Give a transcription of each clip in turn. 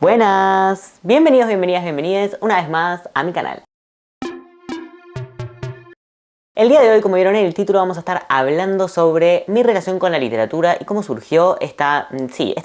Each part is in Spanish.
Buenas, bienvenidos, bienvenidas, bienvenidas una vez más a mi canal. El día de hoy, como vieron en el título, vamos a estar hablando sobre mi relación con la literatura y cómo surgió esta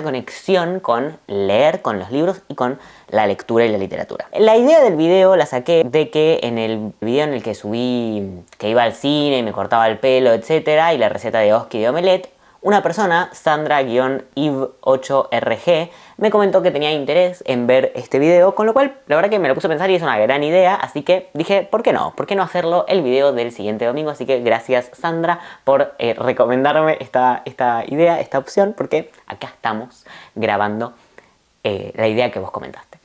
conexión con leer, con los libros y con la lectura y la literatura. La idea del video la saqué de que en el video en el que subí que iba al cine y me cortaba el pelo, etcétera, y la receta de Oski de omelette, una persona, Sandra-Eve8RG, me comentó que tenía interés en ver este video, con lo cual la verdad que me lo puse a pensar y es una gran idea, así que dije, ¿por qué no? ¿Por qué no hacerlo el video del siguiente domingo? Así que gracias, Sandra, por recomendarme esta idea, esta opción, porque acá estamos grabando la idea que vos comentaste.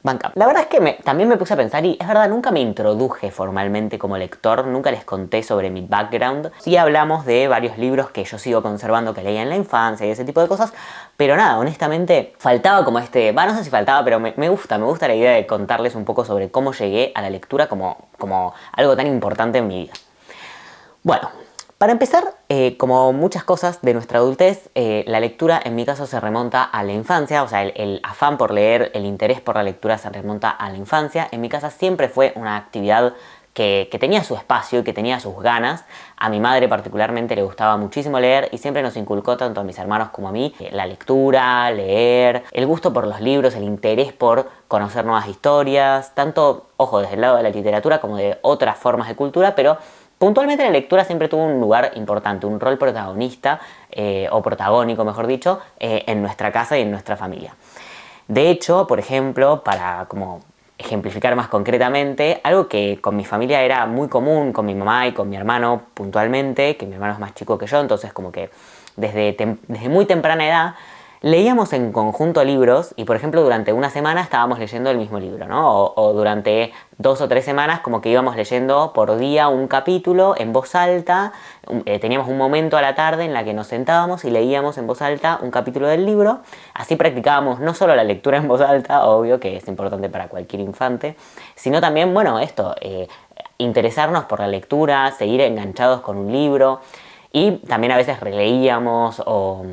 Banca. La verdad es que también me puse a pensar y es verdad, nunca me introduje formalmente como lector, nunca les conté sobre mi background. Sí hablamos de varios libros que yo sigo conservando que leía en la infancia y ese tipo de cosas, pero nada, honestamente faltaba como no sé si faltaba, pero me gusta la idea de contarles un poco sobre cómo llegué a la lectura como algo tan importante en mi vida. Bueno, para empezar, como muchas cosas de nuestra adultez, la lectura en mi caso se remonta a la infancia, o sea, el afán por leer, el interés por la lectura se remonta a la infancia. En mi casa siempre fue una actividad que tenía su espacio y que tenía sus ganas. A mi madre particularmente le gustaba muchísimo leer y siempre nos inculcó tanto a mis hermanos como a mí la lectura, leer, el gusto por los libros, el interés por conocer nuevas historias, tanto, ojo, desde el lado de la literatura como de otras formas de cultura, pero puntualmente la lectura siempre tuvo un lugar importante, un rol protagonista, o protagónico mejor dicho, en nuestra casa y en nuestra familia. De hecho, por ejemplo, para como ejemplificar más concretamente, algo que con mi familia era muy común, con mi mamá y con mi hermano puntualmente, que mi hermano es más chico que yo, entonces como que desde muy temprana edad leíamos en conjunto libros y, por ejemplo, durante una semana estábamos leyendo el mismo libro, ¿no? O durante 2 o 3 semanas como que íbamos leyendo por día un capítulo en voz alta. Teníamos un momento a la tarde en la que nos sentábamos y leíamos en voz alta un capítulo del libro. Así practicábamos no solo la lectura en voz alta, obvio que es importante para cualquier infante, sino también, bueno, interesarnos por la lectura, seguir enganchados con un libro y también a veces releíamos o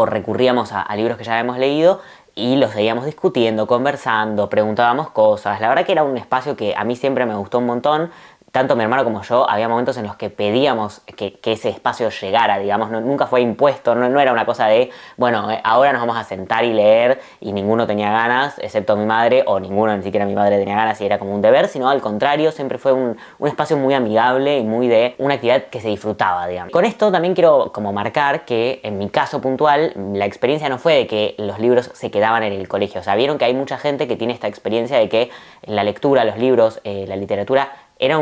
recurríamos a libros que ya habíamos leído y los seguíamos discutiendo, conversando, preguntábamos cosas. La verdad que era un espacio que a mí siempre me gustó un montón. Tanto mi hermano como yo, había momentos en los que pedíamos que ese espacio llegara, digamos, nunca fue impuesto, no era una cosa de, bueno, ahora nos vamos a sentar y leer y ninguno tenía ganas, excepto mi madre, o ninguno, ni siquiera mi madre tenía ganas y era como un deber, sino al contrario, siempre fue un espacio muy amigable y muy de una actividad que se disfrutaba, digamos. Con esto también quiero como marcar que en mi caso puntual, la experiencia no fue de que los libros se quedaban en el colegio, o sea, vieron que hay mucha gente que tiene esta experiencia de que la lectura, los libros, la literatura era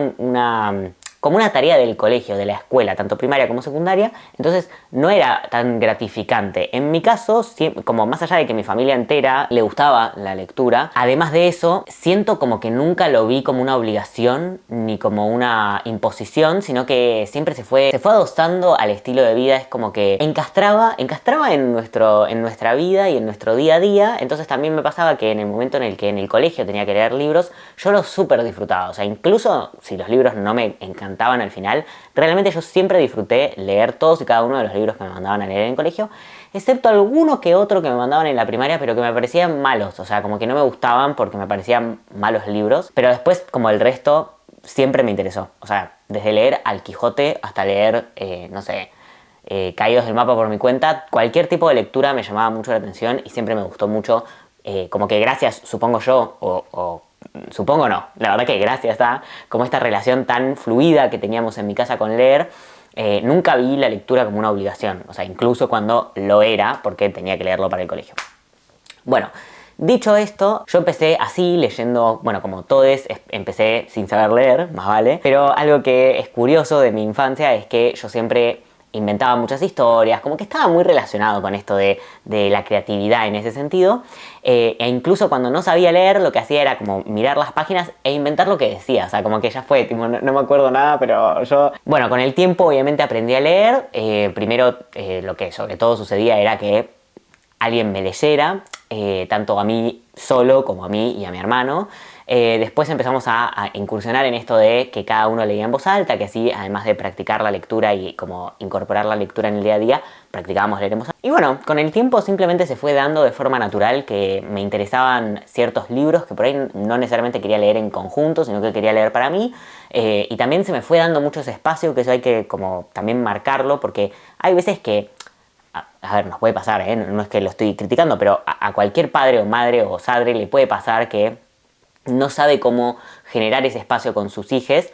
como una tarea del colegio, de la escuela, tanto primaria como secundaria, entonces no era tan gratificante. En mi caso, como más allá de que mi familia entera le gustaba la lectura, además de eso, siento como que nunca lo vi como una obligación ni como una imposición, sino que siempre se fue adosando al estilo de vida, es como que encastraba en nuestra vida y en nuestro día a día. Entonces también me pasaba que en el momento en el que en el colegio tenía que leer libros, yo los súper disfrutaba, o sea, incluso si los libros no me encantaban al final, realmente yo siempre disfruté leer todos y cada uno de los libros que me mandaban a leer en el colegio, excepto alguno que otro que me mandaban en la primaria, pero que me parecían malos, o sea, como que no me gustaban porque me parecían malos libros, pero después, como el resto, siempre me interesó, o sea, desde leer Al Quijote hasta leer, Caídos del mapa por mi cuenta, cualquier tipo de lectura me llamaba mucho la atención y siempre me gustó mucho, como que gracias, supongo yo, supongo no, la verdad que gracias a como esta relación tan fluida que teníamos en mi casa con leer, nunca vi la lectura como una obligación, o sea, incluso cuando lo era, porque tenía que leerlo para el colegio. Bueno, dicho esto, yo empecé así, leyendo, bueno, como todos, empecé sin saber leer, más vale, pero algo que es curioso de mi infancia es que yo siempre inventaba muchas historias, como que estaba muy relacionado con esto de la creatividad en ese sentido, e incluso cuando no sabía leer lo que hacía era como mirar las páginas e inventar lo que decía, o sea, como que ya fue, tipo, no me acuerdo nada, pero yo, bueno, con el tiempo obviamente aprendí a leer. Primero lo que sobre todo sucedía era que alguien me leyera, tanto a mí solo como a mí y a mi hermano. Después empezamos a incursionar en esto de que cada uno leía en voz alta, que así, además de practicar la lectura y como incorporar la lectura en el día a día, practicábamos leer en voz alta. Y bueno, con el tiempo simplemente se fue dando de forma natural que me interesaban ciertos libros que por ahí no necesariamente quería leer en conjunto, sino que quería leer para mí. Y también se me fue dando mucho ese espacio, que eso hay que como también marcarlo, porque hay veces que a ver, nos puede pasar, no es que lo estoy criticando, pero a cualquier padre o madre o sadre le puede pasar que no sabe cómo generar ese espacio con sus hijos,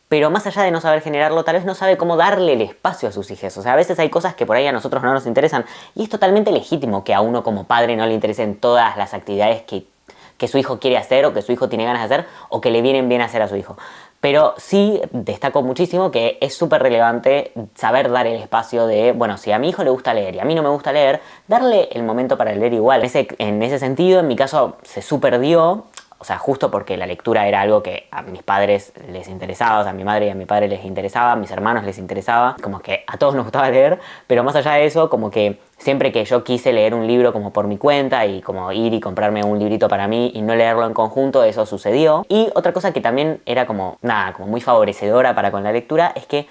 pero más allá de no saber generarlo, tal vez no sabe cómo darle el espacio a sus hijos. O sea, a veces hay cosas que por ahí a nosotros no nos interesan y es totalmente legítimo que a uno como padre no le interesen todas las actividades que su hijo quiere hacer o que su hijo tiene ganas de hacer o que le vienen bien hacer a su hijo. Pero sí destaco muchísimo que es súper relevante saber dar el espacio de, bueno, si a mi hijo le gusta leer y a mí no me gusta leer, darle el momento para leer igual. En ese sentido, en mi caso, se súper dio. O sea, justo porque la lectura era algo que a mis padres les interesaba, o sea, a mi madre y a mi padre les interesaba, a mis hermanos les interesaba, como que a todos nos gustaba leer, pero más allá de eso, como que siempre que yo quise leer un libro como por mi cuenta y como ir y comprarme un librito para mí y no leerlo en conjunto, eso sucedió. Y otra cosa que también era como, nada, como muy favorecedora para con la lectura es que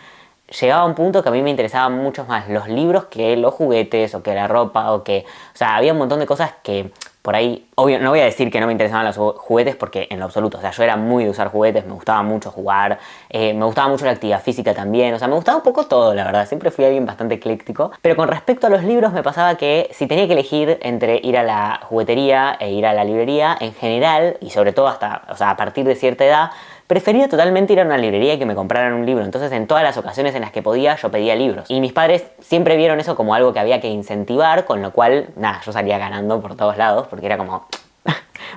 llegaba a un punto que a mí me interesaban mucho más los libros que los juguetes o que la ropa o que... O sea, había un montón de cosas que por ahí... Obvio, no voy a decir que no me interesaban los juguetes porque en lo absoluto, o sea, yo era muy de usar juguetes, me gustaba mucho jugar, me gustaba mucho la actividad física también, o sea, me gustaba un poco todo, la verdad, siempre fui alguien bastante ecléctico. Pero con respecto a los libros me pasaba que si tenía que elegir entre ir a la juguetería e ir a la librería, en general, y sobre todo hasta, o sea, a partir de cierta edad, prefería totalmente ir a una librería y que me compraran un libro. Entonces, en todas las ocasiones en las que podía, yo pedía libros. Y mis padres siempre vieron eso como algo que había que incentivar, con lo cual, nada, yo salía ganando por todos lados, porque era como...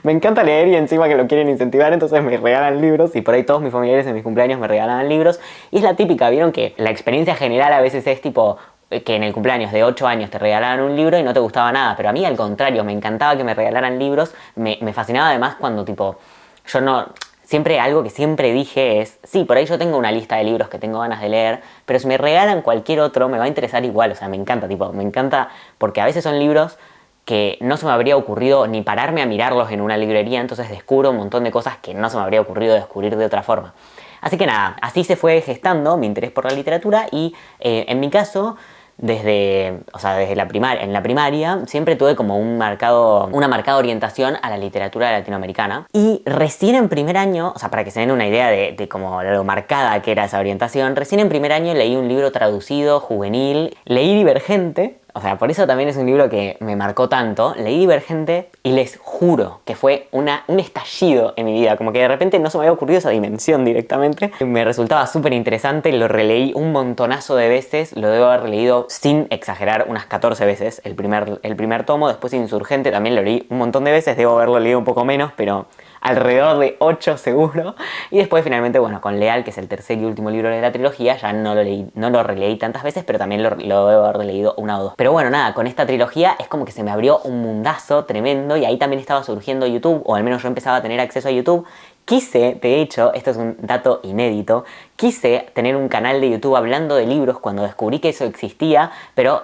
me encanta leer y encima que lo quieren incentivar, entonces me regalan libros y por ahí todos mis familiares en mis cumpleaños me regalaban libros. Y es la típica, vieron que la experiencia general a veces es tipo... que en el cumpleaños de 8 años te regalaran un libro y no te gustaba nada, pero a mí al contrario, me encantaba que me regalaran libros, me fascinaba además cuando tipo, yo no... Siempre algo que siempre dije es, sí, por ahí yo tengo una lista de libros que tengo ganas de leer, pero si me regalan cualquier otro me va a interesar igual, o sea, me encanta porque a veces son libros que no se me habría ocurrido ni pararme a mirarlos en una librería, entonces descubro un montón de cosas que no se me habría ocurrido descubrir de otra forma. Así que nada, así se fue gestando mi interés por la literatura y en mi caso... desde la primaria siempre tuve como una marcada orientación a la literatura latinoamericana y recién en primer año, o sea, para que se den una idea de como lo marcada que era esa orientación, recién en primer año leí un libro traducido, juvenil, leí Divergente. O sea, por eso también es un libro que me marcó tanto. Leí Divergente y les juro que fue un estallido en mi vida. Como que de repente no se me había ocurrido esa dimensión directamente. Me resultaba súper interesante, lo releí un montonazo de veces. Lo debo haber leído, sin exagerar, unas 14 veces el primer tomo. Después Insurgente también lo leí un montón de veces. Debo haberlo leído un poco menos, pero... alrededor de 8 seguro. Y después finalmente, bueno, con Leal, que es el tercer y último libro de la trilogía, ya no lo releí tantas veces, pero también lo debo haber leído una o dos. Pero bueno, nada, con esta trilogía es como que se me abrió un mundazo tremendo y ahí también estaba surgiendo YouTube, o al menos yo empezaba a tener acceso a YouTube. Quise, de hecho, esto es un dato inédito, quise tener un canal de YouTube hablando de libros cuando descubrí que eso existía, pero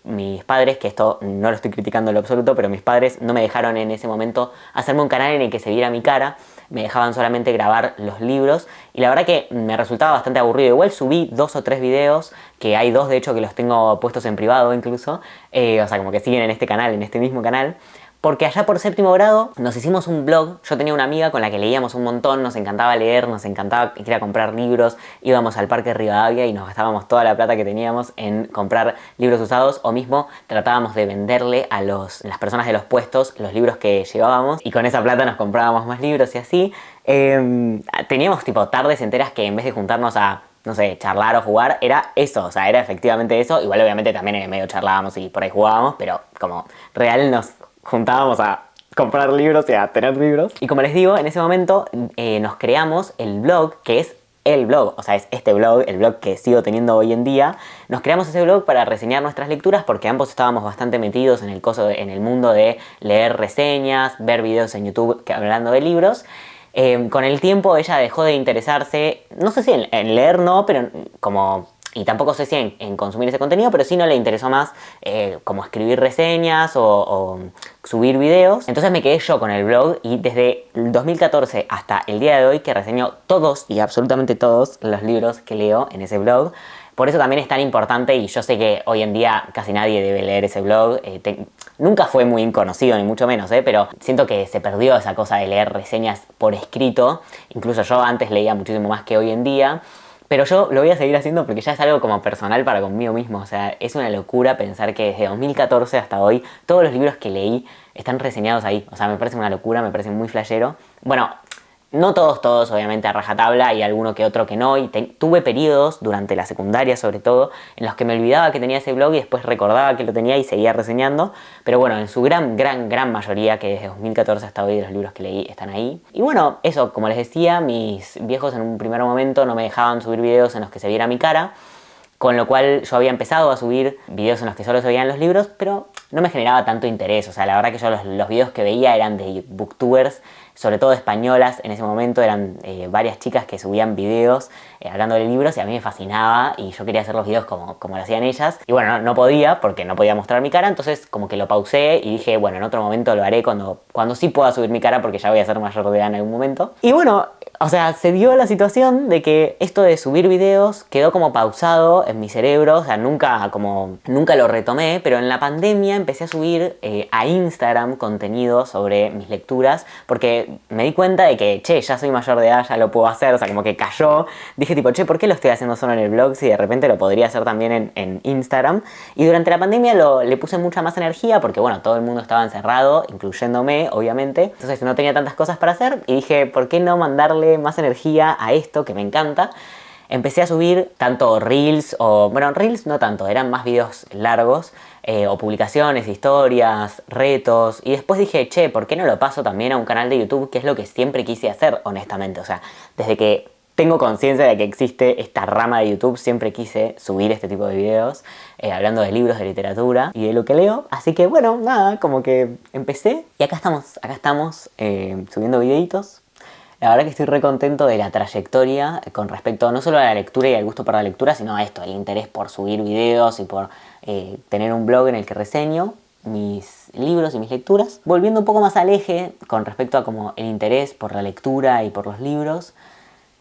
mis padres, que esto no lo estoy criticando en lo absoluto, pero mis padres no me dejaron en ese momento hacerme un canal en el que se viera mi cara, me dejaban solamente grabar los libros y la verdad que me resultaba bastante aburrido. Igual subí 2 o 3 videos, que hay 2 de hecho que los tengo puestos en privado incluso, o sea, como que siguen en este canal, en este mismo canal. Porque allá por séptimo grado nos hicimos un blog. Yo tenía una amiga con la que leíamos un montón, nos encantaba leer, nos encantaba ir a comprar libros. Íbamos al Parque Rivadavia y nos gastábamos toda la plata que teníamos en comprar libros usados, o mismo tratábamos de venderle a las personas de los puestos los libros que llevábamos y con esa plata nos comprábamos más libros y así. Teníamos tipo tardes enteras que en vez de juntarnos a, no sé, charlar o jugar, era eso, o sea, era efectivamente eso. Igual obviamente también en medio charlábamos y por ahí jugábamos, pero como real nos juntábamos a comprar libros y a tener libros. Y como les digo, en ese momento nos creamos el blog, que es el blog, o sea, es este blog, el blog que sigo teniendo hoy en día. Nos creamos ese blog para reseñar nuestras lecturas porque ambos estábamos bastante metidos en el mundo de leer reseñas, ver videos en YouTube hablando de libros. Con el tiempo ella dejó de interesarse, no sé si en leer no, pero como y tampoco sé si en consumir ese contenido, pero sí no le interesó más como escribir reseñas o subir videos. Entonces me quedé yo con el blog y desde el 2014 hasta el día de hoy que reseño todos y absolutamente todos los libros que leo en ese blog. Por eso también es tan importante, y yo sé que hoy en día casi nadie debe leer ese blog. Nunca fue muy conocido, ni mucho menos, pero siento que se perdió esa cosa de leer reseñas por escrito. Incluso yo antes leía muchísimo más que hoy en día. Pero yo lo voy a seguir haciendo porque ya es algo como personal para conmigo mismo. O sea, es una locura pensar que desde 2014 hasta hoy todos los libros que leí están reseñados ahí. O sea, me parece una locura, me parece muy flashero. Bueno, no todos, obviamente a rajatabla, y alguno que otro que no. Y tuve periodos durante la secundaria, sobre todo, en los que me olvidaba que tenía ese blog y después recordaba que lo tenía y seguía reseñando. Pero bueno, en su gran mayoría, que desde 2014 hasta hoy de los libros que leí están ahí. Y bueno, eso, como les decía, mis viejos en un primer momento no me dejaban subir videos en los que se viera mi cara. Con lo cual yo había empezado a subir videos en los que solo se veían los libros, pero no me generaba tanto interés. O sea, la verdad que yo los videos que veía eran de booktubers, sobre todo españolas. En ese momento eran varias chicas que subían videos hablando de libros y a mí me fascinaba y yo quería hacer los videos como lo hacían ellas. Y bueno, no podía porque no podía mostrar mi cara, entonces como que lo pausé y dije, bueno, en otro momento lo haré cuando sí pueda subir mi cara porque ya voy a ser mayor de edad en algún momento. Y bueno, o sea, se dio la situación de que esto de subir videos quedó como pausado en mi cerebro. O sea, nunca lo retomé, pero en la pandemia empecé a subir a Instagram contenido sobre mis lecturas porque me di cuenta de que, ya soy mayor de edad, ya lo puedo hacer. O sea, como que cayó. Dije tipo, ¿por qué lo estoy haciendo solo en el blog si de repente lo podría hacer también en Instagram? Y durante la pandemia le puse mucha más energía porque, bueno, todo el mundo estaba encerrado, incluyéndome, obviamente. Entonces no tenía tantas cosas para hacer y dije, ¿por qué no mandarle más energía a esto que me encanta? Empecé a subir tanto reels reels no tanto, eran más videos largos o publicaciones, historias, retos, y después dije, ¿por qué no lo paso también a un canal de YouTube? Que es lo que siempre quise hacer, honestamente. O sea, desde que tengo conciencia de que existe esta rama de YouTube, siempre quise subir este tipo de videos hablando de libros, de literatura y de lo que leo. Así que bueno, nada, como que empecé y acá estamos subiendo videitos. La verdad que estoy re contento de la trayectoria con respecto no solo a la lectura y al gusto por la lectura, sino a esto, el interés por subir videos y por tener un blog en el que reseño mis libros y mis lecturas. Volviendo un poco más al eje con respecto a como el interés por la lectura y por los libros,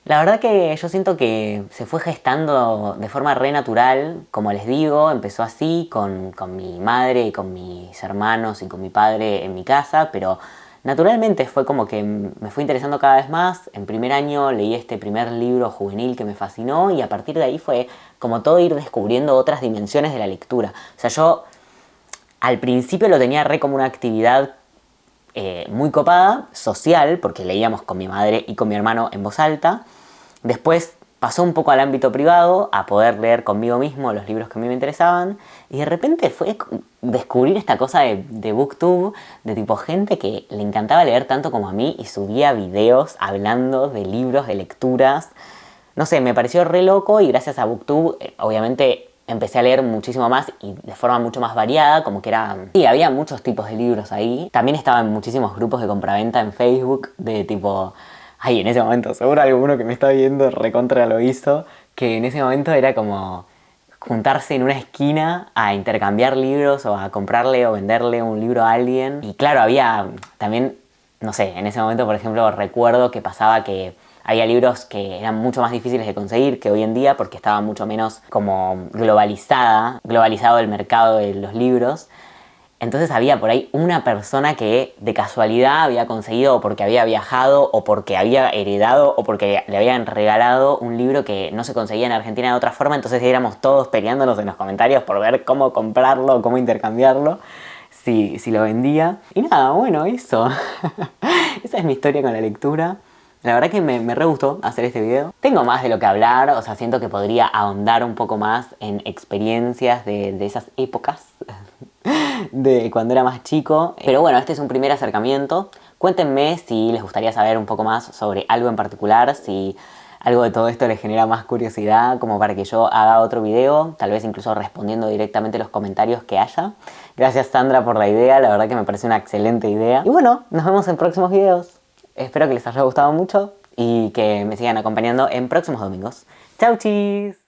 la verdad que yo siento que se fue gestando de forma re natural. Como les digo, empezó así con mi madre y con mis hermanos y con mi padre en mi casa, pero naturalmente fue como que me fue interesando cada vez más. En primer año leí este primer libro juvenil que me fascinó y a partir de ahí fue como todo ir descubriendo otras dimensiones de la lectura. O sea, yo al principio lo tenía re como una actividad muy copada, social, porque leíamos con mi madre y con mi hermano en voz alta. Después pasó un poco al ámbito privado, a poder leer conmigo mismo los libros que a mí me interesaban. Y de repente fue descubrir esta cosa de BookTube, de tipo gente que le encantaba leer tanto como a mí y subía videos hablando de libros, de lecturas. No sé, me pareció re loco y gracias a BookTube, obviamente empecé a leer muchísimo más y de forma mucho más variada, como que era... Sí, había muchos tipos de libros ahí. También estaba en muchísimos grupos de compraventa en Facebook, de tipo... Ay, en ese momento, seguro alguno que me está viendo recontra lo hizo, que en ese momento era como juntarse en una esquina a intercambiar libros o a comprarle o venderle un libro a alguien. Y claro, había también, no sé, en ese momento, por ejemplo, recuerdo que pasaba que había libros que eran mucho más difíciles de conseguir que hoy en día porque estaba mucho menos como globalizado el mercado de los libros. Entonces había por ahí una persona que de casualidad había conseguido, o porque había viajado, o porque había heredado, o porque le habían regalado un libro que no se conseguía en Argentina de otra forma. Entonces éramos todos peleándonos en los comentarios por ver cómo comprarlo, cómo intercambiarlo, si lo vendía. Y nada, bueno, eso. Esa es mi historia con la lectura. La verdad que me re gustó hacer este video. Tengo más de lo que hablar, o sea, siento que podría ahondar un poco más en experiencias de esas épocas de cuando era más chico. Pero bueno, este es un primer acercamiento. Cuéntenme si les gustaría saber un poco más sobre algo en particular, si algo de todo esto les genera más curiosidad como para que yo haga otro video, tal vez incluso respondiendo directamente los comentarios que haya. Gracias Sandra por la idea, la verdad que me parece una excelente idea. Y bueno, nos vemos en próximos videos. Espero que les haya gustado mucho y que me sigan acompañando en próximos domingos. ¡Chau chis!